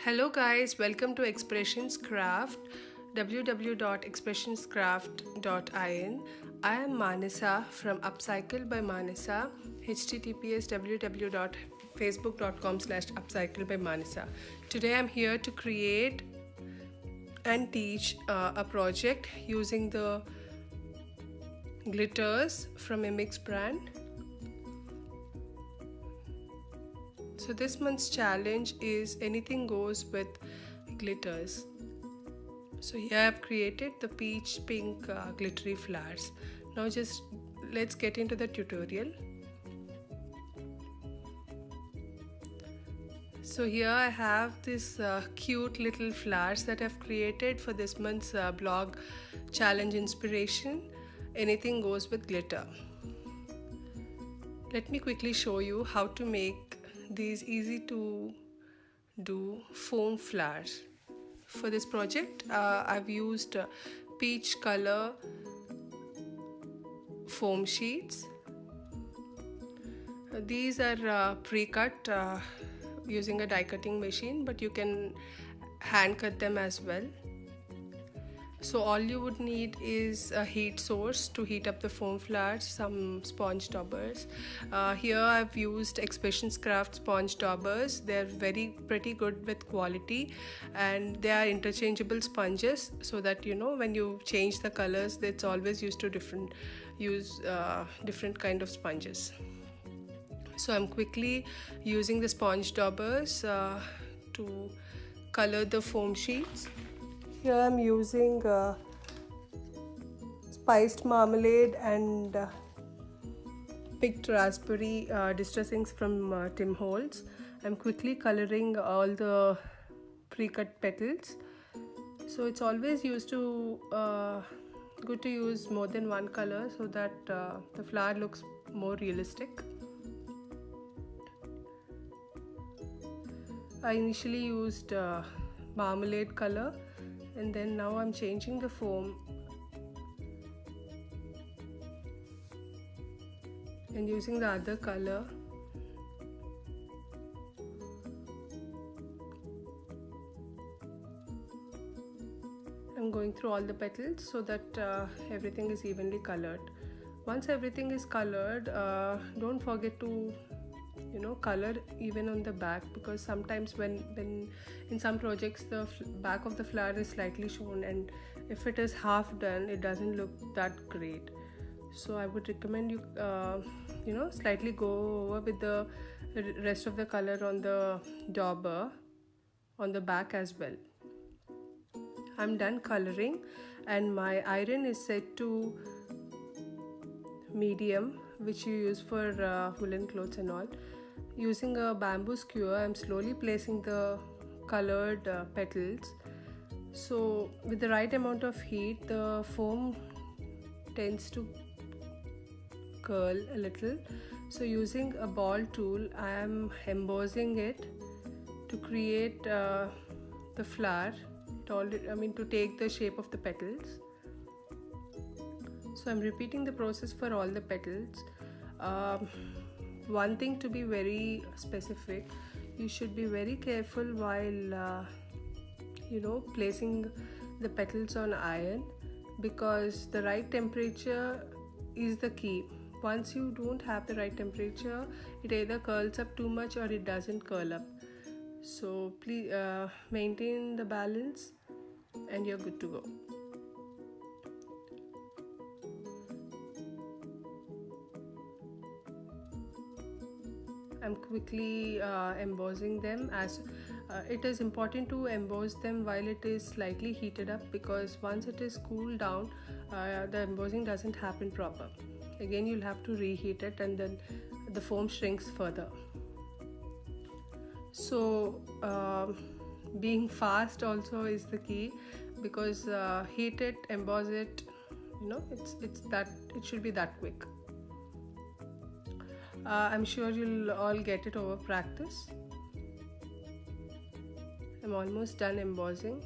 Hello guys, welcome to expressionscraft www.expressionscraft.in. I am Manasa from Upcycle by Manasa, https www.facebook.com/upcycle by Manasa. Today I'm here to create and teach a project using the glitters from immix brand. So this month's challenge is anything goes with glitters. So here I've created the peach pink glittery flowers. Now just let's get into the tutorial. So here I have this cute little flowers that I've created for this month's blog challenge inspiration. Anything goes with glitter. Let me quickly show you how to make these easy to do foam flowers. For this project I've used peach color foam sheets. These are pre-cut using a die cutting machine, but you can hand cut them as well. So all you would need is a heat source to heat up the foam flowers, some sponge daubers. Here I've used expressionscraft sponge daubers. They're pretty good with quality, and they are interchangeable sponges, so that when you change the colors, it's always used to different kind of sponges. So I'm quickly using the sponge daubers to color the foam sheets. Here I'm using spiced marmalade and picked raspberry distressings from Tim Holtz. I'm quickly coloring all the pre-cut petals. So it's always good to use more than one color so that the flower looks more realistic. I initially used marmalade color, and then now I'm changing the foam and using the other color. I'm going through all the petals so that everything is evenly colored. Once everything is colored, don't forget to color even on the back, because sometimes when in some projects the back of the flower is slightly shown, and if it is half done it doesn't look that great. So I would recommend you slightly go over with the rest of the color on the dauber on the back as well. I'm done coloring, and my iron is set to medium, which you use for woolen clothes and all. Using a bamboo skewer, I'm slowly placing the colored petals. So with the right amount of heat, the foam tends to curl a little. So using a ball tool, I am embossing it to create the flower. To take the shape of the petals. So I'm repeating the process for all the petals. One thing to be very specific, you should be very careful while placing the petals on iron, because the right temperature is the key. Once you don't have the right temperature, it either curls up too much or it doesn't curl up. So please maintain the balance and you're good to go. I'm quickly embossing them. As it is important to emboss them while it is slightly heated up, because once it is cooled down, the embossing doesn't happen proper. Again, you'll have to reheat it, and then the foam shrinks further. So being fast also is the key, because heat it, emboss it, it should be that quick. I'm sure you'll all get it over practice. I'm almost done embossing.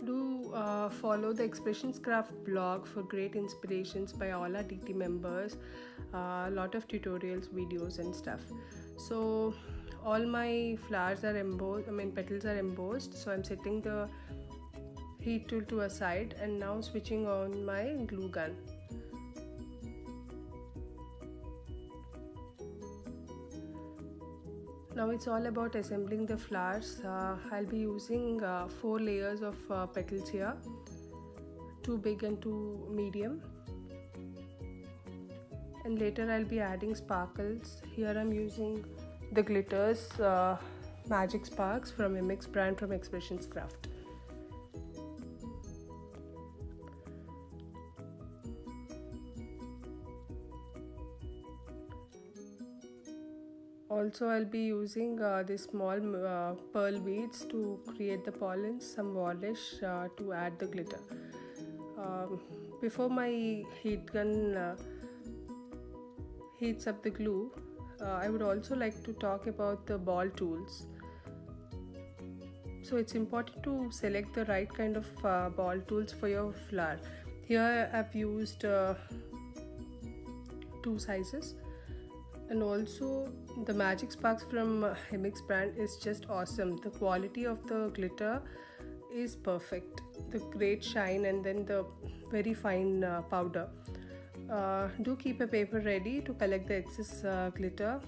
Do follow the expressionscraft blog for great inspirations by all our DT members. A lot of tutorials, videos and stuff. So all my flowers are embossed, petals are embossed. So I'm setting the heat tool to a side and now switching on my glue gun. Now it's all about assembling the flowers. I'll be using 4 layers of petals here, 2 big and 2 medium, and later I'll be adding sparkles. Here I'm using the glitters magic sparks from immix brand from expressionscraft. Also, I'll be using these small pearl beads to create the pollens, some varnish to add the glitter. Before my heat gun heats up the glue, I would also like to talk about the ball tools. So it's important to select the right kind of ball tools for your flower. Here I've used 2 sizes. And also the magic sparks from immix brand is just awesome. The quality of the glitter is perfect. The great shine and then the very fine powder. Do keep a paper ready to collect the excess glitter.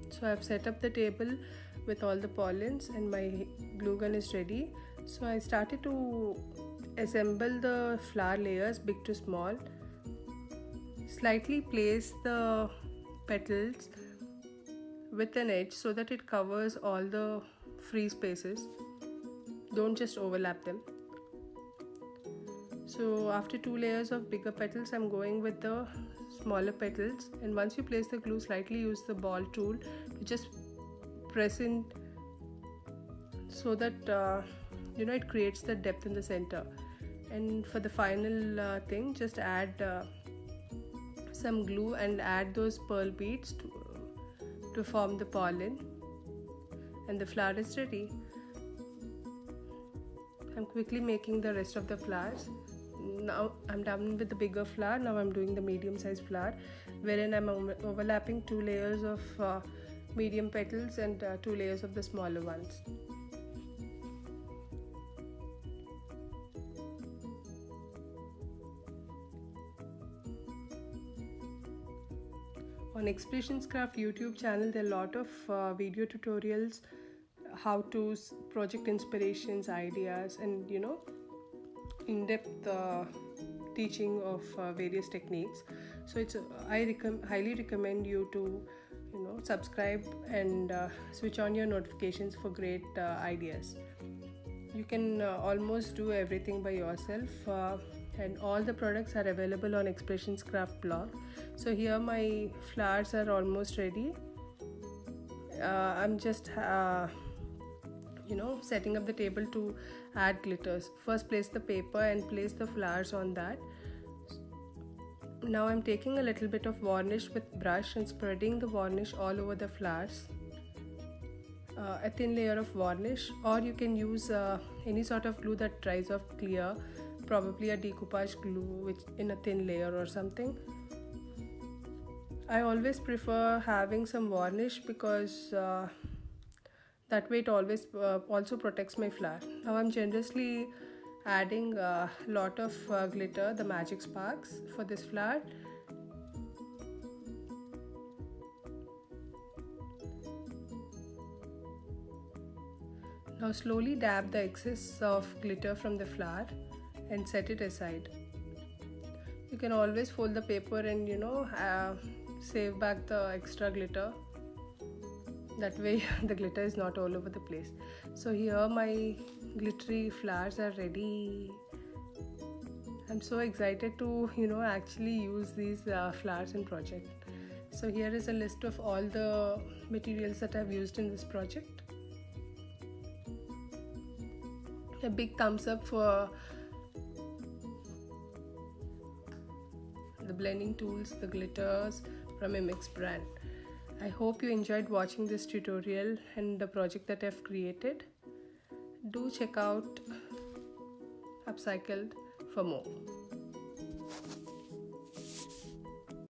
So I've set up the table with all the pollens and my glue gun is ready. So I started to assemble the flower layers big to small. Slightly place the petals with an edge so that it covers all the free spaces. Don't just overlap them. So after 2 layers of bigger petals, I'm going with the smaller petals, and once you place the glue, slightly use the ball tool to just press in so that it creates the depth in the center. And for the final thing, just add some glue and add those pearl beads to form the pollen, and the flower is ready. I'm quickly making the rest of the flowers. Now I'm done with the bigger flower. Now I'm doing the medium sized flower, wherein I'm overlapping 2 layers of medium petals and 2 layers of the smaller ones. On expressionscraft YouTube channel, there are a lot of video tutorials, how-tos, project inspirations, ideas, and in-depth teaching of various techniques. So I highly recommend you to subscribe and switch on your notifications for great ideas. You can almost do everything by yourself. And all the products are available on expressionscraft blog. So here my flowers are almost ready. I'm just setting up the table to add glitters. First place the paper and place the flowers on that. Now I'm taking a little bit of varnish with brush and spreading the varnish all over the flowers. A thin layer of varnish, or you can use any sort of glue that dries off clear, probably a decoupage glue which in a thin layer or something. I always prefer having some varnish because that way it always also protects my flower. Now I'm generously adding a lot of glitter, the magic sparks, for this flower. Now slowly dab the excess of glitter from the flower and set it aside. You can always fold the paper and save back the extra glitter. That way the glitter is not all over the place. So here my glittery flowers are ready. I'm so excited to actually use these flowers in project. So here is a list of all the materials that I've used in this project. A big thumbs up for the blending tools, the glitters from immix brand. I hope you enjoyed watching this tutorial and the project that I've created. Do check out upcycled for more.